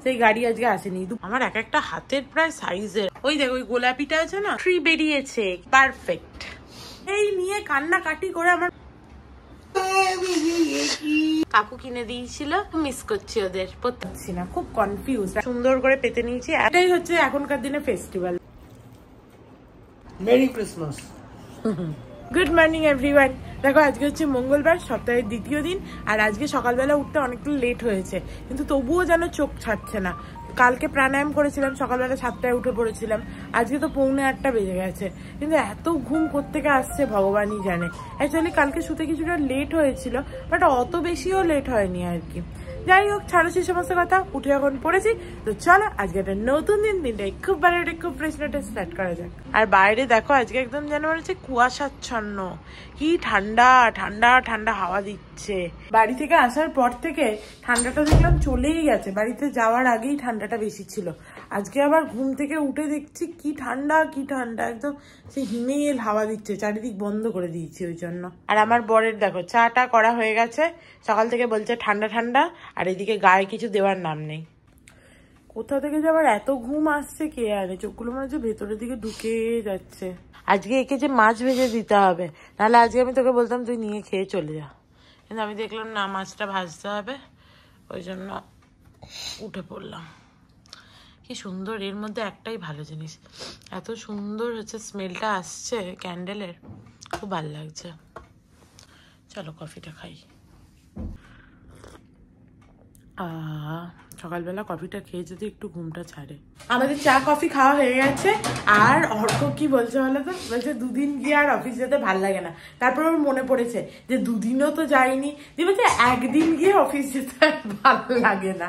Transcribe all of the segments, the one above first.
সেই গাড়ি আজকে আসেনি। আমার এক একটা হাতের প্রায় সাইজের। ওই দেখ ওই গোলাপিটা আছে না, ট্রি বেরিয়েছে, পারফেক্ট। এই নিয়ে কান্নাকাটি করে আমার কাকু কিনে দিয়েছিল, মিস করছি ওদের, পড়ছি না, খুব কনফিউজ। সুন্দর করে পেতে নিয়েছি। এটাই হচ্ছে এখনকার দিনে festival. Merry Christmas. Good morning everyone. দেখো আজকে হচ্ছে মঙ্গলবার, সপ্তাহের দ্বিতীয় দিন। আর আজকে সকালবেলা উঠতে অনেকটা লেট হয়েছে, কিন্তু তবুও যেন চোখ ছাড়ছে না। কালকে প্রাণায়াম করেছিলাম, সকালবেলা 7টায় উঠে পড়েছিলাম। আজকে তো 7:45 বেজে গেছে, কিন্তু এত ঘুম কোত্থেকে আসছে ভগবানই জানে। অ্যাকচুয়ালি কালকে শুতে কিছুটা লেট হয়েছিল, বাট অত বেশিও লেট হয়নি আর কি। যাই হোক, ছাড়ো সেই সমস্ত কথা। উঠে এখন পড়েছি, তো চলো আজকে একটা নতুন দিনটাই খুব ভালো একটা খুব ফ্রেশনেটে স্টার্ট করা যাক। আর বাইরে দেখো আজকে একদম যেন মনে হচ্ছে কুয়াশাচ্ছন্ন, কি ঠান্ডা ঠান্ডা ঠান্ডা হাওয়া দিচ্ছে। বাড়ি থেকে আসার পর থেকে ঠান্ডাটা দেখলাম চলেই গেছে, বাড়িতে যাওয়ার আগেই ঠান্ডাটা বেশি ছিল। আজকে আবার ঘুম থেকে উঠে দেখছি কি ঠান্ডা কি ঠান্ডা, একদম সে হিমেল হাওয়া দিচ্ছে, চারিদিক বন্ধ করে দিয়েছি ওই জন্য। আর আমার বরের দেখো চাটা করা হয়ে গেছে, সকাল থেকে বলছে ঠান্ডা ঠান্ডা, আর এদিকে গায়ে কিছু দেওয়ার নাম নেই। কোথা থেকে যে আবার এত ঘুম আসছে কে জানে, চোখগুলো মনে হচ্ছে ভেতরের দিকে ঢুকে যাচ্ছে। আজকে একে যে মাছ ভেজে দিতে হবে, নাহলে আজকে আমি তোকে বলতাম তুই নিয়ে খেয়ে চলে যা, কিন্তু আমি দেখলাম না মাছটা ভাজতে হবে, ওই জন্য উঠে পড়লাম। কি সুন্দর, এর মধ্যে একটাই ভালো জিনিস, এত সুন্দর হচ্ছে স্মেলটা আসছে ক্যান্ডেলের, খুব ভালো লাগছে। চলো কফিটা খাই। সকালবেলা কফিটা খেয়ে যদি একটু ঘুমটা ছাড়ে। আমাদের চা কফি খাওয়া হয়ে গেছে। আর অর্ক কি বলছে বলো তো, বলছে দুদিন গিয়ে আর অফিস যেতে ভাল লাগে না। তারপর ওর মনে পড়েছে যে দুদিনও তো যাইনি, দিয়ে বলছে একদিন গিয়ে অফিস যেতে আর ভালো লাগে না।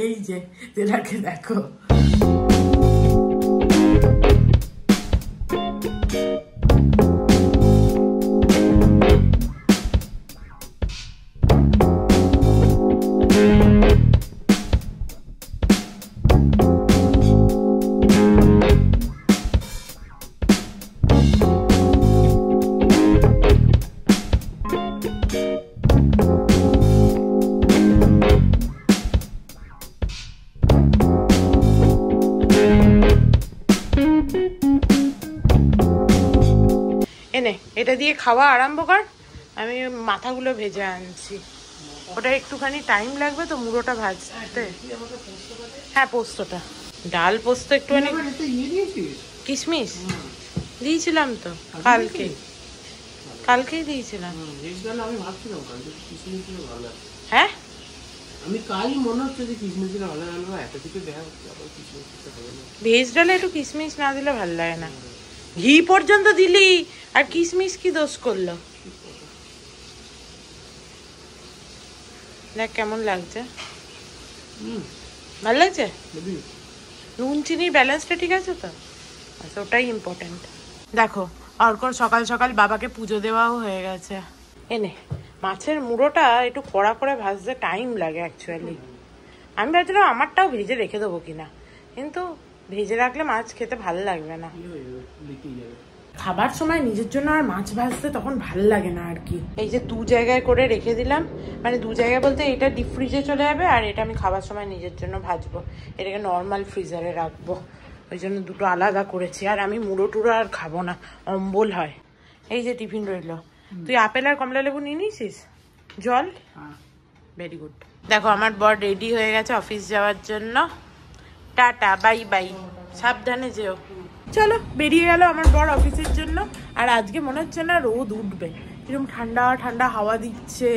এই যে যেটাকে দেখো, এনে এটা দিয়ে খাওয়া আরম্ভ কর, আমি মাথাগুলো ভেজে আনছি। ওটা একটুখানি টাইম লাগবে তো মুড়োটা ভাজতে। হ্যাঁ পোস্তটা, ডাল পোস্ত একটুখানি। কিশমিশ দিয়েছিলাম তো কালকেই দিয়েছিলাম। হ্যাঁ আমি কালই মনে হচ্ছে যে কিশমিশ দিলে ভালো লাগলো, এত কিছু দেখা ভেজ ডালে একটু কিশমিশ না দিলে ভালো লাগে না। ঘি পর্যন্ত দিলি আর কিশমিশ কি দোষ করলো? দেখ কেমন লাগছে, ভালো লাগছে? নুন চিনির ব্যালেন্সটা ঠিক আছে তো? আচ্ছা ওটাই ইম্পর্টেন্ট। দেখো অর্কর সকাল সকাল বাবাকে পুজো দেওয়াও হয়ে গেছে। এনে মাছের মুড়োটা একটু কড়া করে ভাজতে টাইম লাগে অ্যাকচুয়ালি। আমি ভাবছিলাম আমারটাও ভেজে রেখে দেবো কিনা, কিন্তু ভেজে রাখলে মাছ খেতে ভালো লাগবে না। খাবার সময় নিজের জন্য আর মাছ ভাজতে তখন ভাল লাগে না আর কি। এই যে 2 জায়গায় করে রেখে দিলাম, মানে 2 জায়গায় বলতে এটা ডিপ ফ্রিজে চলে যাবে, আর এটা আমি খাবার সময় নিজের জন্য ভাজবো, এটাকে নর্মাল ফ্রিজারে রাখবো, ওই জন্য দুটো আলাদা করেছি। আর আমি মুড়ো টুড়ো আর খাবো না, অম্বল হয়। এই যে টিফিন রইলো। তুই আপেল আর কমলা লেবু নিয়ে নিয়েছিস? জল? Very good. দেখো আমার বর রেডি হয়ে গেছে অফিস যাওয়ার জন্য। টাটা বাই বাই, সাবধানে যেও। চলো বেরিয়ে গেল আমার বর অফিসের জন্য। আর আজকে মনে হচ্ছে না রোদ উঠবে, এরকম ঠান্ডা ঠান্ডা হাওয়া দিচ্ছে।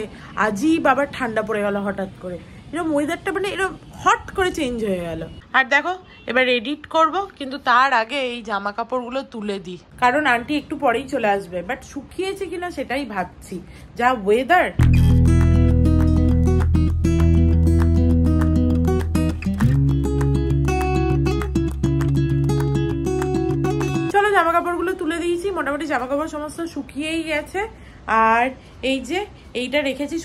আজই বাবার ঠান্ডা পড়ে গেল হঠাৎ করে, এরকম ওয়েদারটা মানে এরকম হট করে চেঞ্জ হয়ে গেল। আর দেখো এবার এডিট করব, কিন্তু তার আগে এই জামা কাপড়গুলো তুলে দিই, কারণ আন্টি একটু পরেই চলে আসবে। বাট শুকিয়েছে কিনা সেটাই ভাবছি, যা ওয়েদার। জামা কাপড়গুলো তুলে দিয়েছি, মোটামুটি জামা কাপড় সমস্ত শুকিয়েই গেছে। আর এই যে এইটা রেখেছি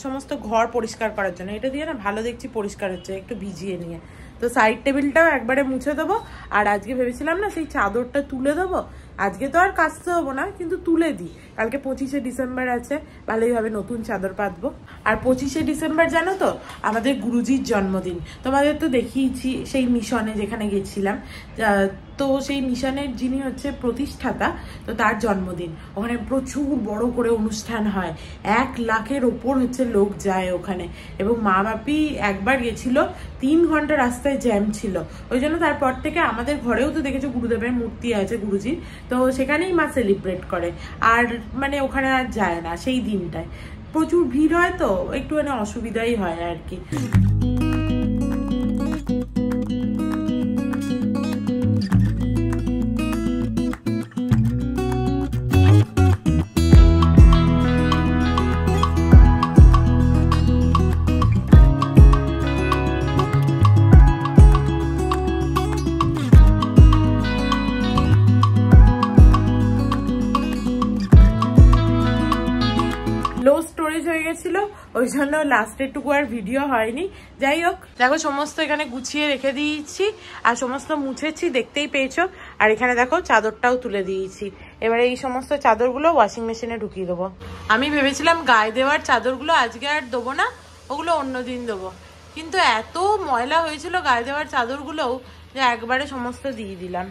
সমস্ত ঘর পরিষ্কার করার জন্য, এটা দিয়ে না ভালো দেখছি পরিষ্কার হচ্ছে, একটু ভিজিয়ে নিয়ে। তো সাইড টেবিলটাও একবারে মুছে দেবো। আর আজকে ভেবেছিলাম না সেই চাদরটা তুলে দেবো, আজকে তো আর কাচতে হবো না, কিন্তু তুলে দিই, কালকে 25শে ডিসেম্বর আছে, ভালোইভাবে নতুন চাদর পাতবো। আর 25শে ডিসেম্বর জানো তো আমাদের গুরুজির জন্মদিন, তোমাদের তো দেখিয়েছি সেই মিশনে যেখানে গেছিলাম, তো সেই মিশনের যিনি হচ্ছে প্রতিষ্ঠাতা, তো তার জন্মদিন, ওখানে প্রচুর বড় করে অনুষ্ঠান হয়, 1 লাখের ওপর হচ্ছে লোক যায় ওখানে। এবং মা বাপি একবার গেছিল, 3 ঘন্টা রাস্তায় জ্যাম ছিল, ওই জন্য তারপর থেকে আমাদের ঘরেও তো দেখেছো গুরুদেবের মূর্তি আছে গুরুজির, তো সেখানেই মা সেলিব্রেট করে। আর মানে ওখানে আর যায় না সেই দিনটায়, প্রচুর ভিড় হয় তো একটুখানি অসুবিধাই হয় আর কি। হয়ে গেছিল ওই জন্য লাস্টের টুকু আর ভিডিও হয়নি। যাই হোক, দেখো সমস্ত এখানে গুছিয়ে রেখে দিয়েছি আর সমস্ত মুছেছি, দেখতেই পেয়েছো। আর এখানে দেখো চাদরটাও তুলে দিয়েছি। এবারে এই সমস্ত চাদরগুলো ওয়াশিং মেশিনে ঢুকিয়ে দেবো। আমি ভেবেছিলাম গায়ে দেওয়ার চাদরগুলো আজকে আর দেবো না, ওগুলো অন্যদিন দেবো, কিন্তু এত ময়লা হয়েছিল গায়ে দেওয়ার চাদরগুলোও যে একবারে সমস্ত দিয়ে দিলাম।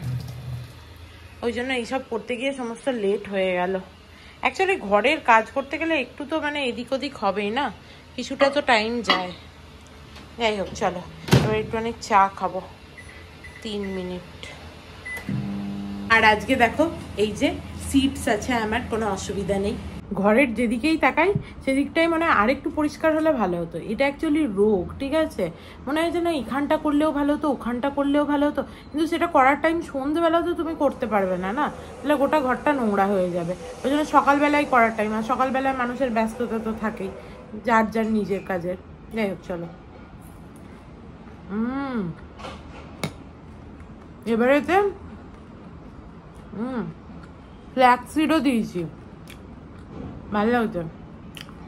ওই জন্য এইসব করতে গিয়ে সমস্ত লেট হয়ে গেল। অ্যাকচুয়ালি ঘরের কাজ করতে গেলে একটু তো মানে এদিক ওদিক হবেই না, কিছুটা তো টাইম যায়। যাই হোক চলো এবার একটু অনেক চা খাবো, 3 মিনিট। আর আজকে দেখো এই যে সিটস আছে আমার, কোনো অসুবিধা নেই। ঘরের যেদিকেই তাকাই সেদিকটাই মনে হয় আরেকটু পরিষ্কার হলে ভালো হতো। এটা অ্যাকচুয়ালি রোগ, ঠিক আছে, মনে হয় যে না এখানটা করলেও ভালো হতো, ওখানটা করলেও ভালো হতো, কিন্তু সেটা করার টাইম সন্ধ্যেবেলা তো তুমি করতে পারবে না, না তাহলে গোটা ঘরটা নোংরা হয়ে যাবে। ওই জন্য সকালবেলায় করার টাইম, আর সকালবেলায় মানুষের ব্যস্ততা তো থাকেই যার যার নিজের কাজের। যাই হোক চলো, এবারেতে ফ্ল্যাক্স সিডও দিয়েছি, ভালো লাগছে,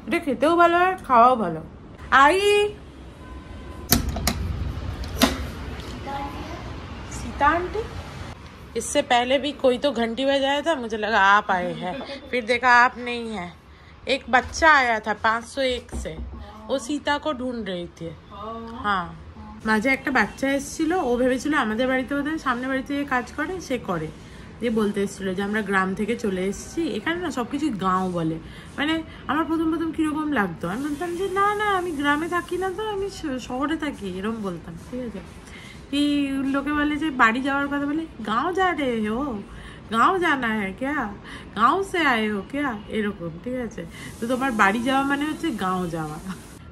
এটা খেতেও ভালো আর খাওয়াও ভালো। आई सीता आंटी, इससे पहले भी कोई तो घंटी बजाया था, मुझे लगा आप आए हैं, फिर देखा आप नहीं है। एक बच्चा आया था 501 से, वो सीता को ढूंढ रही थी। हाँ, মাঝে একটা বাচ্চা এসেছিল, ও ভেবেছিল আমাদের বাড়িতে ওদের সামনে বাড়িতে যে কাজ করে সে করে, যে বলতে এসেছিলো যে আমরা গ্রাম থেকে চলে এসেছি, এখানে না সব কিছু গাঁও বলে। মানে আমার প্রথম কিরকম লাগতো, আমি বলতাম যে না না আমি গ্রামে থাকি না, তো আমি শহরে থাকি, এরকম বলতাম, ঠিক আছে। কি লোকে বলে যে বাড়ি যাওয়ার কথা বলে গাঁও যা রে ও, গাঁও জানা হ্যাঁ ক্যা, গাঁও সে আয়ে হো ক্যা, এরকম, ঠিক আছে। তো তোমার বাড়ি যাওয়া মানে হচ্ছে গাঁও যাওয়া।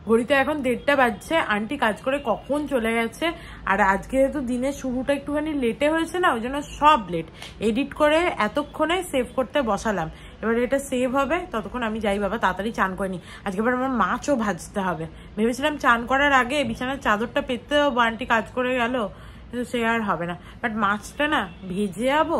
ঘড়িতে এখন 1:30 বাজছে, আন্টি কাজ করে কখন চলে গেছে। আর আজকে তো দিনের শুরুটা একটুখানি লেটে হয়েছে না, ওই জন্য সব লেট। এডিট করে এতক্ষণে সেভ করতে বসালাম, এবার এটা সেভ হবে, ততক্ষণ আমি যাই বাবা তাড়াতাড়ি চান করে নিই। আজকে এবার আমার মাছও ভাজতে হবে, ভেবেছিলাম চান করার আগে বিছানার চাদরটা পেতে হবো, আন্টি কাজ করে গেল, কিন্তু সে আর হবে না। বাট মাছটা না ভেজে যাবো,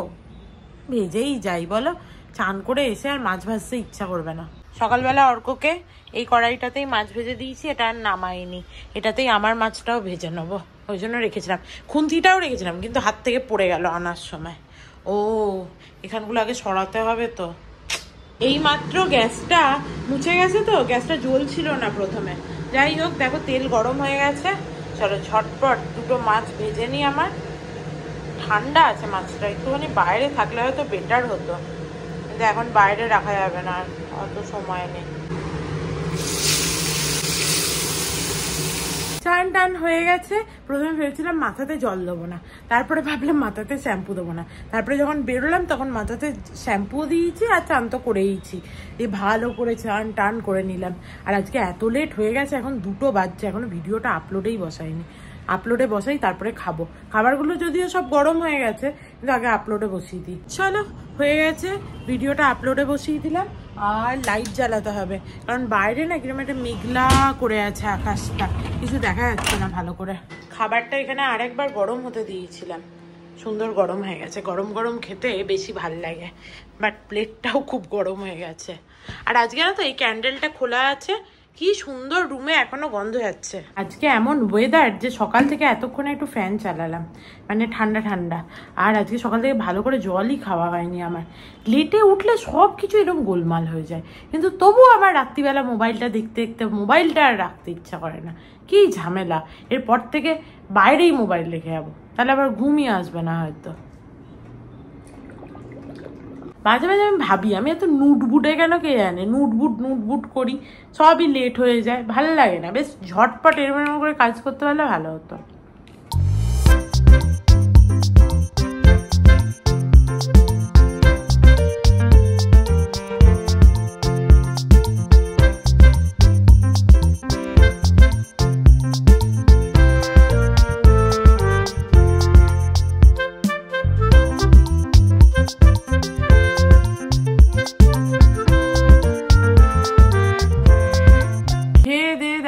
ভেজেই যাই বলো, চান করে এসে আর মাছ ভাজতে ইচ্ছা করবে না। সকালবেলা অর্ককে এই কড়াইটাতেই মাছ ভেজে দিয়েছি, এটা আর নামাইনি, এটাতেই আমার মাছটাও ভেজে নেবো, ওই জন্য রেখেছিলাম। খুন্তিটাও রেখেছিলাম, কিন্তু হাত থেকে পড়ে গেল আনার সময়। ও এখানগুলো আগে সরাতে হবে তো। এই মাত্র গ্যাসটা মুছে গেছে, তো গ্যাসটা জ্বলছিল না প্রথমে। যাই হোক দেখো তেল গরম হয়ে গেছে, চলো ঝটপট 2টো মাছ ভেজে নিই। আমার ঠান্ডা আছে মাছটা, একটুখানি বাইরে থাকলে হয়তো বেটার হতো, কিন্তু এখন বাইরে রাখা যাবে না, অত সময় নেই। চান টান হয়ে গেছে। প্রথমে ভেবেছিলাম মাথাতে জল দেবো না, তারপরে ভাবলাম মাথাতে শ্যাম্পু দেবো না, তারপরে যখন বেরোলাম তখন মাথাতে শ্যাম্পু দিয়েছি আর চান তো করেইছি, এই ভালো করে চান টান করে নিলাম। আর আজকে এত লেট হয়ে গেছে, এখন 2টো বাজছে, এখনো ভিডিওটা আপলোডেই বসাইনি। আপলোডে বসাই তারপরে খাবো। খাবারগুলো যদিও সব গরম হয়ে গেছে, কিন্তু আগে আপলোডে বসিয়ে দিই। চলো হয়ে গেছে, ভিডিওটা আপলোডে বসিয়ে দিলাম। আর লাইট জ্বালাতে হবে, কারণ বাইরে না কিরকম একটা মেঘলা করে আছে আকাশটা, কিছু দেখা যাচ্ছে না ভালো করে। খাবারটা এখানে আরেকবার গরম হতে দিয়েছিলাম, সুন্দর গরম হয়ে গেছে। গরম গরম খেতে বেশি ভাল লাগে, বাট প্লেটটাও খুব গরম হয়ে গেছে। আর আজকে না তো এই ক্যান্ডেলটা খোলা আছে, কি সুন্দর রুমে এখনো গন্ধ যাচ্ছে। আজকে এমন ওয়েদার যে সকাল থেকে এতক্ষণে একটু ফ্যান চালালাম, মানে ঠান্ডা ঠান্ডা। আর আজকে সকাল থেকে ভালো করে জলই খাওয়া হয়নি আমার। লেটে উঠলে সব কিছু এরকম গোলমাল হয়ে যায়, কিন্তু তবুও আবার রাত্রিবেলা মোবাইলটা দেখতে দেখতে মোবাইলটা আর রাখতে ইচ্ছা করে না। কি ঝামেলা, এরপর থেকে বাইরেই মোবাইল রেখে যাবো, তাহলে আবার ঘুমিয়ে আসবে না হয়তো। মাঝে মাঝে আমি ভাবি আমি এত নুটবুটে কেন কে জানে, নুটবুট করি, সবই লেট হয়ে যায়, ভালো লাগে না। বেশ ঝটপট এরম করে কাজ করতে পারলে ভালো হতো।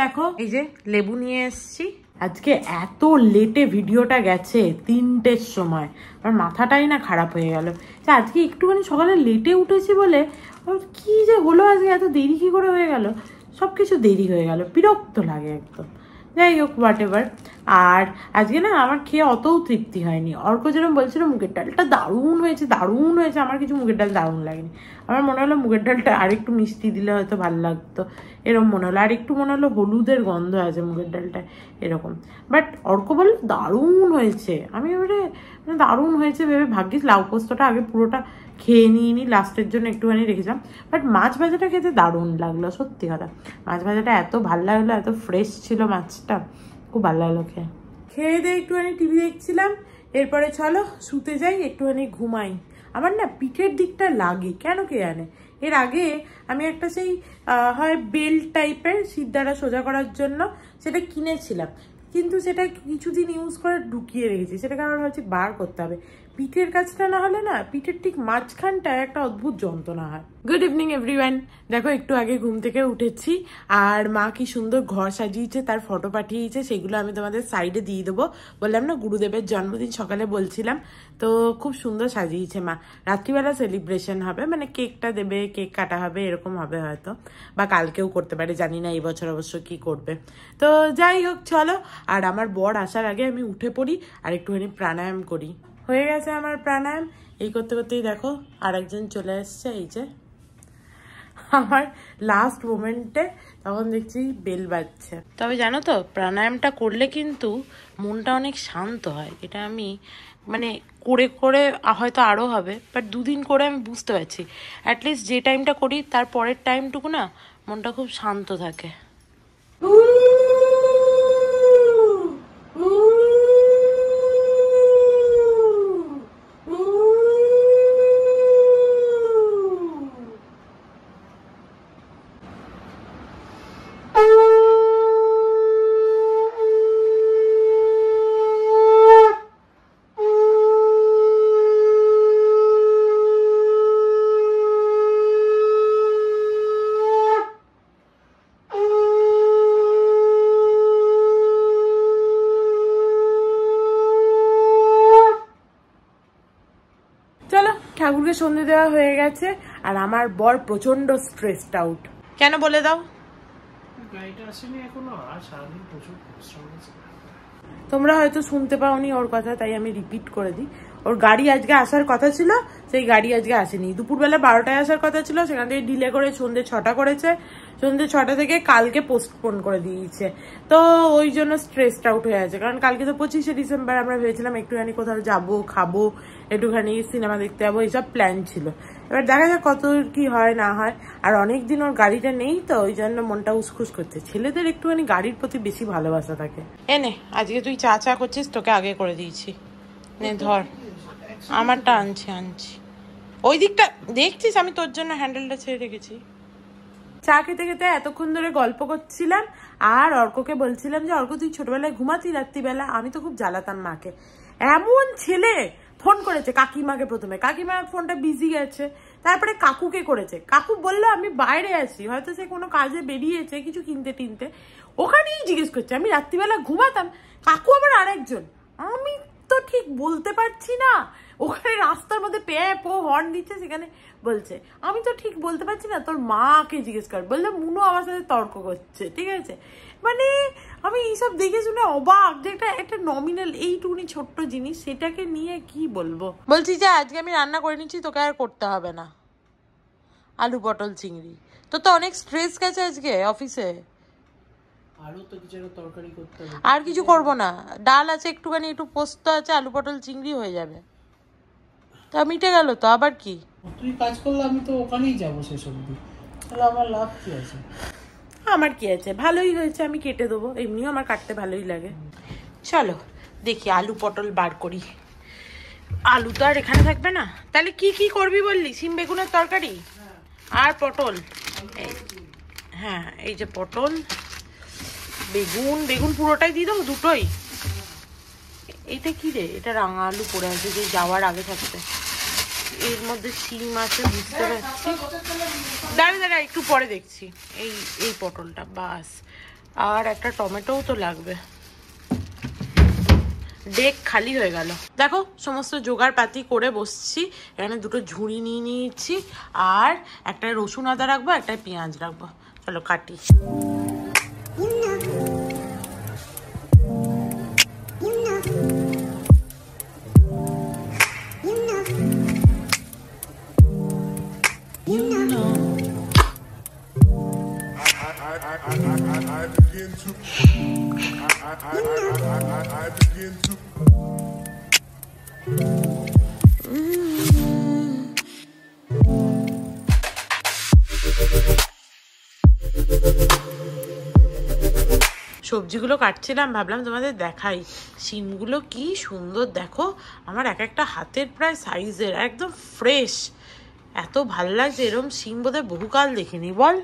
দেখো এই যে লেবু নিয়ে এসছি। আজকে এত লেটে ভিডিওটা গেছে 3টের সময়, আমার মাথাটাই না খারাপ হয়ে গেল। আজকে একটুখানি সকালে লেটে উঠেছি বলে কি যে হলো, আজকে এত দেরি কি করে হয়ে গেল, সবকিছু দেরি হয়ে গেল, বিরক্ত লাগে একদম। যাই হোক, হোয়াট এভার। আর আজকে না আমার খেয়ে অতও তৃপ্তি হয়নি। অর্ক যেরকম বলছিল মুগের ডালটা দারুণ হয়েছে দারুণ হয়েছে, আমার কিছু মুগের ডাল দারুণ লাগেনি। আমার মনে হলো মুগের ডালটা আরেকটু মিষ্টি দিলে হয়তো ভালো লাগতো, এরকম মনে হলো। আর একটু মনে হলো হলুদের গন্ধ আছে মুগের ডালটা এরকম। বাট অর্ক বলল দারুণ হয়েছে। আমি এবারে দারুণ হয়েছে ভেবে ভাগ্যিস লাউ পোস্তটা আগে পুরোটা খেয়ে নিয়ে নি, লাস্টের জন্য একটুখানি রেখেছিলাম। বাট মাছ ভাজাটা খেতে দারুণ লাগলো, সত্যি কথা। মাছ ভাজাটা এত ভালো লাগলো, এত ফ্রেশ ছিল মাছটা, খুব ভালো লাগলো খেয়ে। খেয়ে দিয়ে একটুখানি টিভি দেখছিলাম, এরপরে চলো শুতে যাই, একটুখানি ঘুমাই। আমার না পিঠের দিকটা লাগে কেন কে জানে। এর আগে আমি একটা সেই হয় বেল্ট টাইপের সিদ্ধারা সোজা করার জন্য সেটা কিনেছিলাম, কিন্তু সেটা কিছুদিন ইউজ করে ঢুকিয়ে রেখেছি, সেটাকে আমার ভাবছি বার করতে হবে। পিঠের কাজটা না হলে না পিঠের ঠিক মাঝখানটায় একটা অদ্ভুত যন্ত্রণা হয়। Good evening everyone. দেখো একটু আগে ঘুম থেকে উঠেছি, আর মা কি সুন্দর ঘর সাজিয়েছে, তার ফটো পাঠিয়েছে, সেগুলো আমি তোমাদের সাইডে দিয়ে দেবো। বললাম না গুরুদেবের জন্মদিন সকালে বলছিলাম, তো খুব সুন্দর সাজিয়েছে মা। রাত্রিবেলা সেলিব্রেশন হবে, মানে কেকটা দেবে, কেক কাটা হবে, এরকম হবে হয়তো, বা কালকেও করতে পারে, জানি না এই বছর অবশ্য কি করবে। তো যাই হোক চলো, আর আমার বর আসার আগে আমি উঠে পড়ি আর একটুখানি প্রাণায়াম করি। হয়ে গেছে আমার প্রাণায়াম। এই করতে করতেই দেখো আর একজন চলে এসছে, এই যে আমার লাস্ট মোমেন্টে তখন দেখছি বেল বাজছে। তবে জানো তো প্রাণায়ামটা করলে কিন্তু মনটা অনেক শান্ত হয়। এটা আমি মানে করে করে হয়তো আরও হবে, বাট 2 দিন করে আমি বুঝতে পারছি অ্যাটলিস্ট যে টাইমটা করি তার পরের টাইমটুকু না মনটা খুব শান্ত থাকে। ঠাকুরকে সন্ধে দেওয়া হয়ে গেছে, আর আমার বর প্রচন্ড স্ট্রেসড আউট। কেন বলে দাও? তোমরা হয়তো শুনতে পাওনি ওর কথা, তাই আমি রিপিট করে দিই। ওর গাড়ি আজকে আসার কথা ছিল, সেই গাড়ি আজকে আসেনি। দুপুরবেলা 12টায় আসার কথা ছিল, সেখান থেকে ডিলে করে সন্ধ্যে 6টা করেছে। সন্ধ্যে 6টা থেকে কালকে পোস্টপোন করে দিয়েছে। তো ওই জন্য স্ট্রেসড আউট হয়ে আছে, কারণ কালকে তো 25শে ডিসেম্বর, আমরা ভেবেছিলাম একটুখানি কোথাও যাবো, খাবো, একটুখানি সিনেমা দেখতে যাবো, এইসব প্ল্যান ছিল। এবার দেখা যাক কত কি হয় না হয়। আর অনেকদিন ওর গাড়িটা নেই, তো ওই জন্য মনটা উসখুস করছে। ছেলেদের একটুখানি গাড়ির প্রতি বেশি ভালোবাসা থাকে। এনে আজকে তুই চা করছিস, তোকে আগে করে দিয়েছি, নে ধর। আমারটা আনছি ওই দিকটা দেখছিস, আমি তোর জন্য হ্যান্ডেলটা ছেড়ে রেখেছি। চা খেতে খেতে এতক্ষণ ধরে গল্প করছিলাম, আর অর্ককে বলছিলাম যে অর্ক তুই ছোটবেলায় ঘুমাতি রাত্রিবেলা? আমি তো খুব জ্বালাতাম মাকে। এমন ছেলে ফোন করেছে কাকিমাকে, প্রথমে কাকিমার ফোনটা বিজি গেছে, তারপরে কাকুকে করেছে। কাকু বললো আমি বাইরে আছি, হয়তো সে কোনো কাজে বেরিয়েছে কিছু কিনতে টিনতে, ওখানেই জিজ্ঞেস করছে আমি রাত্রিবেলা ঘুমাতাম। কাকু আবার আরেকজন, আমি তো ঠিক বলতে পারছি না, ওখানে রাস্তার মধ্যে পো হর্ন দিচ্ছে, সেখানে বলছে আমি তো ঠিক বলতে পারছি না, তোর মাকে জিজ্ঞেস কর। বললাম মুনু আমার সাথে তর্ক করছে, ঠিক আছে। মানে আমি এইসব দেখে শুনে অবাক যে একটা নমিনাল এইটুকুনি ছোট্ট জিনিস, সেটাকে নিয়ে কি বলবো। বলছি যে আজকে আমি রান্না করে নিচ্ছি, তোকে আর করতে হবে না আলু পটল চিংড়ি। তোর তো অনেক স্ট্রেস গেছে আজকে অফিসে। আরো তো কিছু একটা তরকারি করতে হবে। আর কিছু করবো না, ডাল আছে একটুখানি, একটু পোস্ত আছে, আলু পটল চিংড়ি হয়ে যাবে। তা মিটে গেল তো, আবার কি? তুই কাজ করলে আমি তো ওখানেই যাবো শেষ অবধি, তাহলে আমার লাভ কি আছে? আমার কি আছে, ভালোই হয়েছে, আমি কেটে দেবো, এমনিও আমার কাটতে ভালোই লাগে। চলো দেখি আলু পটল বার করি। আলু তো আর এখানে থাকবে না, তাহলে কি কি করবি বললি? সিম বেগুনের তরকারি আর পটল। হ্যাঁ এই যে পটল, বেগুন পুরোটাই দিয়ে দেবো, দুটোই। এটা কি রে, এটা রাঙা আলু পড়ে আছে যে যাওয়ার আগে থাকতে। এর মধ্যে সিম আছে বুঝতে পারছি, দাঁড়া একটু পরে দেখছি। এই পটলটা বাস, আর একটা টমেটোও তো লাগবে। ডেক খালি হয়ে গেল। দেখো সমস্ত জোগাড় পাতি করে বসছি, এখানে দুটো ঝুড়ি নিয়ে নিয়েছি, আর একটা রসুন আদা রাখবো, একটা পেঁয়াজ রাখবো। চলো কাটি। সবজিগুলো কাটছিলাম, ভাবলাম তোমাদের দেখাই। শিমগুলো কি সুন্দর দেখো, আমার এক একটা হাতের প্রায় সাইজের, একদম ফ্রেশ। এত ভালো লাগছে, এরকম শিম বোধহয় বহুকাল দেখিনি, বল?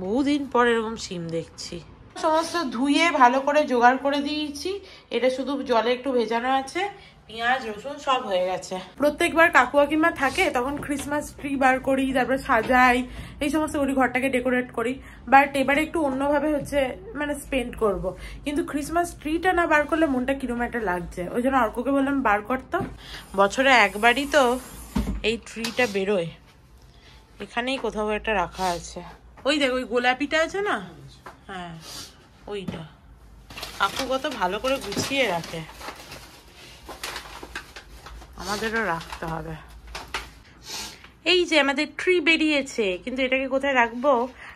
বহুদিন পর এরকম শিম দেখছি। সমস্ত ধুয়ে ভালো করে জোগাড় করে দিয়েছি, এটা শুধু জলে একটু ভেজানো আছে। পেঁয়াজ রসুন সব হয়ে গেছে। প্রত্যেকবার কাকু কাকিমা থাকে তখন ক্রিসমাস ট্রি বার করি, তারপর সাজাই, এই সমস্ত করি, ঘরটাকে ডেকোরেট করি। বাট এবারে একটু অন্যভাবে হচ্ছে মানে স্পেন্ড করব, কিন্তু ক্রিসমাস ট্রিটা না বার করলে মনটা কিরম একটা লাগছে। ওই জন্য অর্ককে বললাম বার করতো, বছরে একবারই তো এই ট্রিটা বেরোয়। এখানেই কোথাও একটা রাখা আছে, ওই দেখ ওই গোলাপিটা আছে না, হ্যাঁ ওইটা। কাকু কত ভালো করে গুছিয়ে রাখে, আমাদেরও রাখতে হবে। এই যে আমাদের ট্রি বেরিয়েছে, কিন্তু এটাকে কোথায় রাখবো?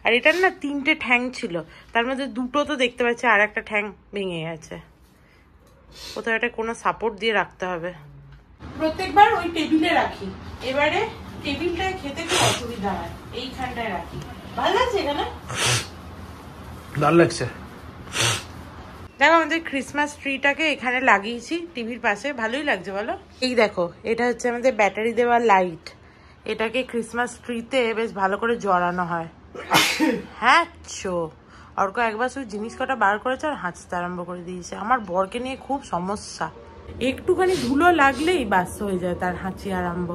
আর এটার না 3টে ঠ্যাং ছিল, তার মধ্যে 2টো তো দেখতে পাচ্ছি, আর একটা ঠ্যাং ভেঙে গেছে। কোথাও একটা কোনো সাপোর্ট দিয়ে রাখতে হবে। প্রত্যেকবার ওই টেবিলে রাখি, এবারে টেবিলটায় খেতে খুব অসুবিধা হয়, এইখানটায় রাখি। ভালো লাগছে এখানে, ভালো লাগছে। দেখো আমাদের ক্রিসমাস ট্রিটাকে এখানে লাগিয়েছি টিভির পাশে, ভালোই লাগছে বলো? এই দেখো এটা হচ্ছে আমাদের ব্যাটারি দেওয়া লাইট, এটাকে ক্রিসমাস ট্রিতে বেশ ভালো করে জড়ানো হয়। হ্যাঁ অর্ক একবার শুধু জিনিস কটা বার করেছে আর হাঁচতে আরম্ভ করে দিয়েছে। আমার বরকে নিয়ে খুব সমস্যা, একটুখানি ধুলো লাগলেই বাস হয়ে যায় তার হাঁচি আরম্ভ।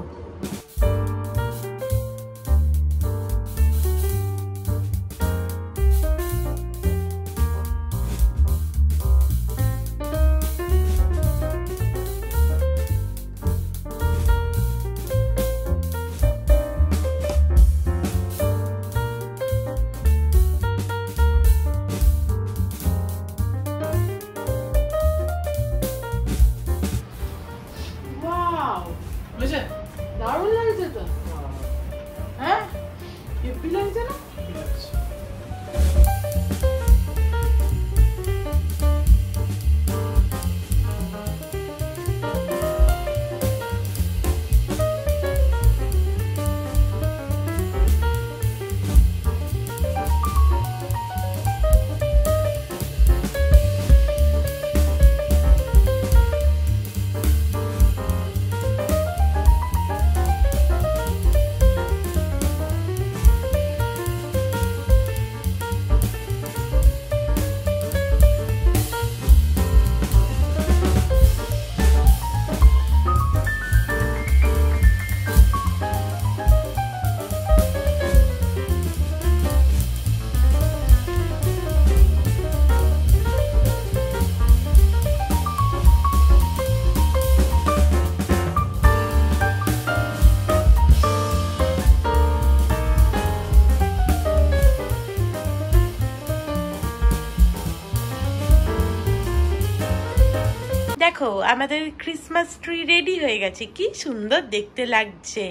দেখো আমাদের ক্রিসমাস ট্রি রেডি হয়ে গেছে, কি সুন্দর দেখতে লাগছে।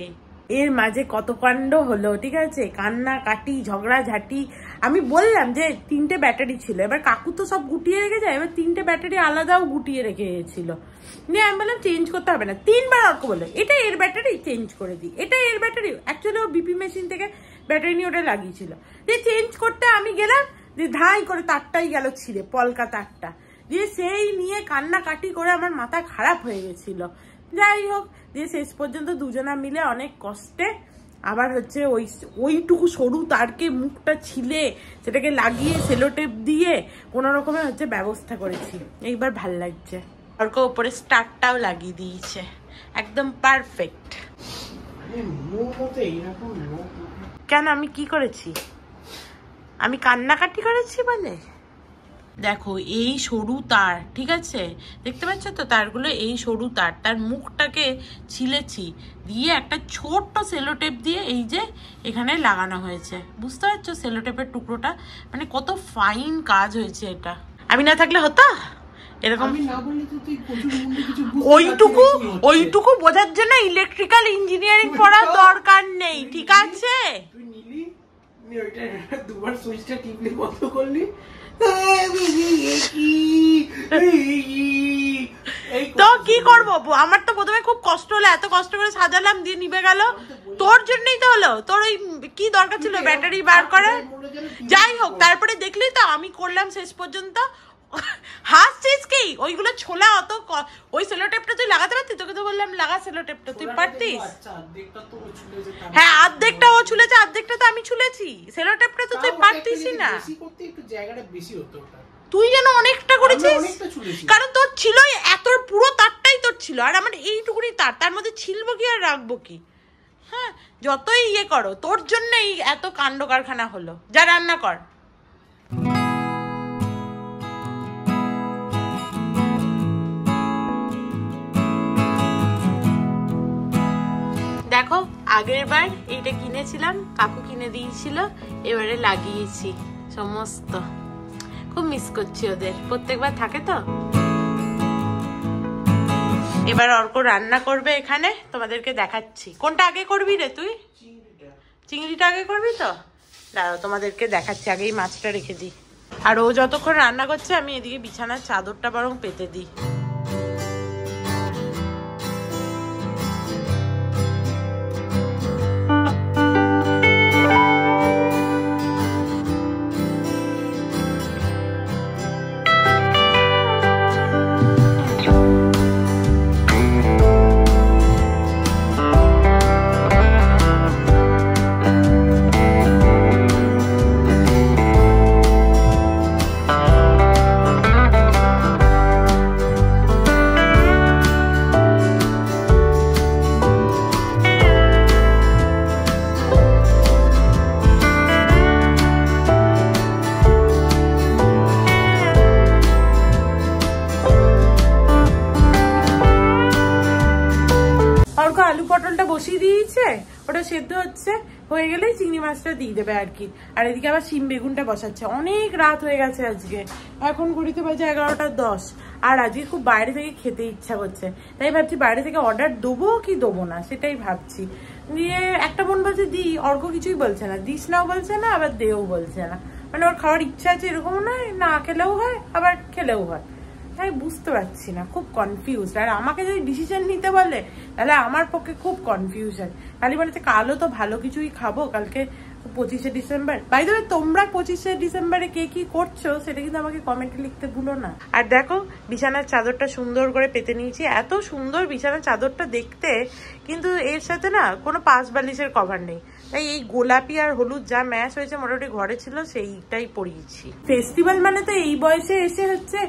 এর মাঝে কত কাণ্ড হলো, ঠিক আছে, কান্না কাটি ঝগড়াঝাটি। আমি বললাম যে 3টে ব্যাটারি ছিল, এবার কাকু তো সব গুটিয়ে রেখে যায়, এবার 3টে ব্যাটারি আলাদাও গুটিয়ে রেখে গেছিল। নিয়ে আমি বললাম চেঞ্জ করতে হবে না, 3বার অর্ক বললো এটা এর ব্যাটারি, চেঞ্জ করে দিই, এটা এর ব্যাটারি। অ্যাকচুয়ালি ও বিপি মেশিন থেকে ব্যাটারি নিয়ে ওটা লাগিয়েছিল, দিয়ে চেঞ্জ করতে আমি গেলাম, যে ধাই করে তারটাই গেল ছিঁড়ে, পলকা তারটা দিয়ে সেই নিয়ে কান্নাকাটি করে আমার মাথা খারাপ হয়ে গেছিল। যাই হোক, দিয়ে শেষ পর্যন্ত দুজনা মিলে অনেক কষ্টে আবার হচ্ছে ওইটুকু সরু তারকে মুখটা ছিলে সেটাকে লাগিয়ে সেলোটেপ দিয়ে কোনো রকমের হচ্ছে ব্যবস্থা করেছি। এইবার ভাল লাগছে। অর্ক উপরে স্টারটাও লাগিয়ে দিয়েছে, একদম পারফেক্ট। কেন আমি কি করেছি? আমি কান্নাকাটি করেছি বলে? দেখো এই সরু তার, ঠিক আছে, দেখতে পাচ্ছ তো তারগুলো, এই সরু তার, তার মুখটাকে ছিলেছি, দিয়ে একটা ছোট্ট সেলোটেপ দিয়ে এই যে এখানে লাগানো হয়েছে। বুঝতে পারছো সেলোটেপের টুকরোটা মানে কত ফাইন কাজ হয়েছে এটা। আমি না থাকলে হতো এরকম। ওইটুকু বোঝার জন্য ইলেকট্রিক্যাল ইঞ্জিনিয়ারিং পড়ার দরকার নেই, ঠিক আছে? দুবার সুইচটা টিপলি বন্ধ করলি, তো কি করবো? আমার তো প্রথমে খুব কষ্ট হলো, এত কষ্ট করে সাজালাম, দিয়ে নিভে গেল। তোর জন্যই তো হলো, তোর ওই কি দরকার ছিল ব্যাটারি বার করা? যাই হোক, তারপরে দেখলি তো আমি করলাম শেষ পর্যন্ত। হাসছিস কি? ওইগুলো ছোলা অত, ওই সেলোটেপটা তুই লাগাতে পারতি? তোকে তো বললাম লাগা সেলোটেপটা, তুই পারতিস? হ্যাঁ, অর্ধেকটা ও ছুলেছে, অর্ধেকটা তো আমি ছুলেছি, সেলোটেপটা তো তুই পারতিসই না। তুই যেন অনেকটা করেছিস, কারণ তোর ছিল এত পুরো তারটাই তোর ছিল, আর আমার এইটুকুনি তার, তার মধ্যে ছিলবো কি আর রাখবো কি? হ্যাঁ, যতই ইয়ে করো, তোর জন্যই এত কাণ্ড কারখানা হলো। যা রান্না কর। দেখো আগের বার এইটা কিনেছিলাম, কাকু কিনে দিয়েছিল, এবারে লাগিয়েছি সমস্ত। খুব মিস করছি ওদের, প্রত্যেকবার থাকে তো। এবার অর্ক রান্না করবে এখানে, তোমাদেরকে দেখাচ্ছি। কোনটা আগে করবি রে তুই? চিংড়িটা আগে করবি তো? দাঁড়াও তোমাদেরকে দেখাচ্ছি, আগেই মাছটা রেখে দিই। আর ও যতক্ষণ রান্না করছে আমি এদিকে বিছানার চাদরটা বরং পেতে দিই। আলু পটলটা বসিয়ে দিয়েছে, ওটা সেদ্ধ হচ্ছে, হয়ে গেলেই চিংড়ি মাছটা দিয়ে দেবে আর কি। আর এদিকে আবার শিম বেগুনটা বসাচ্ছে। অনেক রাত হয়ে গেছে আজকে, এখন ঘড়িতে বাজে 11:10। আর আজকে খুব বাইরে থেকে খেতে ইচ্ছা করছে, তাই ভাবছি বাইরে থেকে অর্ডার দেবো কি দেবো না, সেটাই ভাবছি। দিয়ে একটা মন বলছে দিই, অর্ক কিছুই বলছে না, দিস নাও বলছে না, আবার দেও বলছে না। মানে ওর খাওয়ার ইচ্ছা আছে এরকম নয়, না খেলেও হয় আবার খেলেও হয়, তাই বুঝতে পারছি না, খুব কনফিউজ। আর আমাকে যদি ডিসিশন নিতে বলে তাহলে আমার পক্ষে খুব কনফিউশন। খালি বলেছে কালও তো ভালো কিছুই খাবো, কালকে 25শে ডিসেম্বর। বাই দ্য ওয়ে, তোমরা 25শে ডিসেম্বরে কে কি করছো সেটা কিন্তু আমাকে কমেন্টে লিখতে ভুলো না। আর দেখো বিছানার চাদরটা সুন্দর করে পেতে নিয়েছি, এত সুন্দর বিছানার চাদরটা দেখতে, কিন্তু এর সাথে না কোনো পাঁচ বালিশের কভার নেই, তাই এই গোলাপি আর হলুদ যা ম্যাচ হয়েছে মোটামুটি ঘরে ছিল সেইটাই পরিয়েছি। ফেস্টিভ্যাল মানে তো এই বয়সে এসে হচ্ছে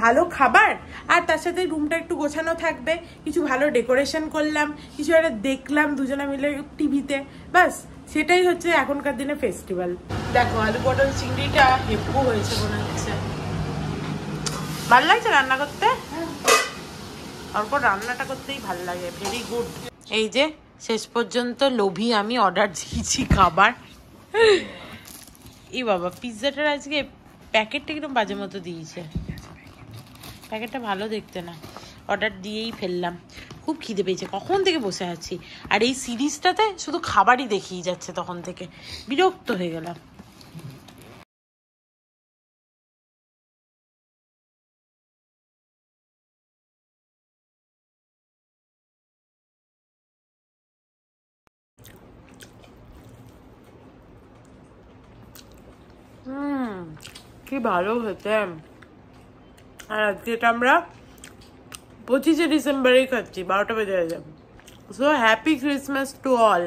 ভালো খাবার, আর তার সাথে রুমটা একটু গোছানো থাকবে, কিছু ভালো ডেকোরেশন করলাম, কিছু একটা দেখলাম দুজনে মিলে টিভিতে, বাস সেটাই হচ্ছে এখনকার দিনে ফেস্টিভ্যাল। দেখো আলু পটল চিংড়িটা হেপু হয়েছে মনে হচ্ছে, ভালো লাগছে রান্না করতে। তারপর রান্নাটা করতেই ভালো লাগে, ভেরি গুড। এই যে শেষ পর্যন্ত লোভী আমি অর্ডার দিয়েছি খাবার। এই বাবা, পিৎজাটার আজকে প্যাকেটটা কিরকম বাজে মতো দিয়েছে, প্যাকেটটা ভালো দেখতে না। অর্ডার দিয়েই ফেললাম। খুব খিদে পেয়েছে, কখন থেকে বসে আছি, আর এই সিরিজটাতে শুধু খাবারই দেখিয়ে যাচ্ছে, তখন থেকে বিরক্ত হয়ে গেলাম। কি ভালো খেতে। আর আজকে এটা আমরা 25শে ডিসেম্বরেই খাচ্ছি, 12টা বেজে গেছে। So happy Christmas to all.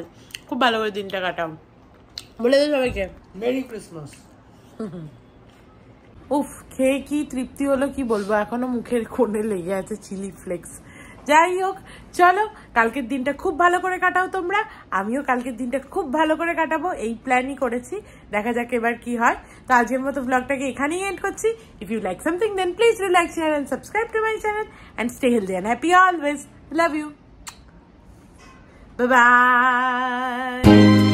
খুব ভালো করে দিনটা কাটাও, বলে দেবো সবাইকে মেরি ক্রিসমাস। উফ, খেয়ে কি তৃপ্তি হলো কি বলবো, এখনো মুখের কোণে লেগে আছে চিলি ফ্লেক্স। যাই হোক, চলো কালকের দিনটা খুব ভালো করে কাটাও তোমরা, আমিও কালকের দিনটা খুব ভালো করে কাটাবো, এই প্ল্যানই করেছি। দেখা যাক এবার কি হয়। তো আজকের মতো ব্লগটাকে এখানেই এন্ড করছি। If you like something then please do like, share and subscribe to my channel and stay healthy and happy always. Love you, bye by.